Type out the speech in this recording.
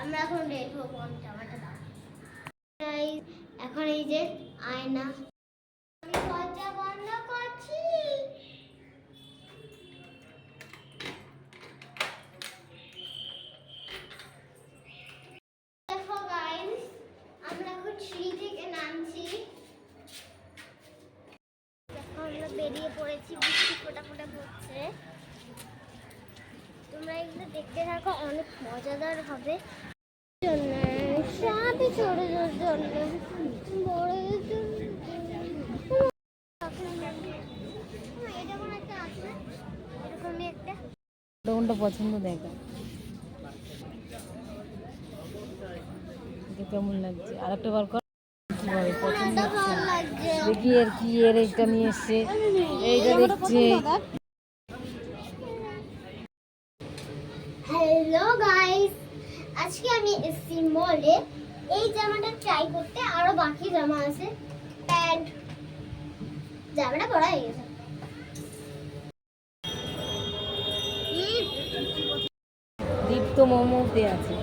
আমরা এখন দেখবো কোন জামাটা দাম। এখন এই যে আয়না, আমি দরজা বন্ধ করছি। দেখো গাইস, আমরা এখন সিঁড়ি থেকে নামছি। দেখো আমরা বেরিয়ে পড়েছি, বৃষ্টি ফোঁটা ফোঁটা পড়ছে। তোমরা এগুলো দেখতে থাকো, অনেক মজাদার হবে। সাথে ছোট ছোট জন্য বড় এরকম একটা আছে, এরকমই একটা। কোনটা পছন্দ দেখা কেমন লাগছে, আর একটা বার কর কি বলে পছন্দ হচ্ছে দেখি। আর কি এর এইটা নিয়ে এসছে, এইটা দেখছে। হ্যালো গাইস, আজকে আমি এসছি মলে এই জামাটা ট্রাই করতে। আরো বাকি জামা আছে, প্যান্ট, জামাটা পরা হয়ে গেছে। দীপ্ত মোমোতে আছে।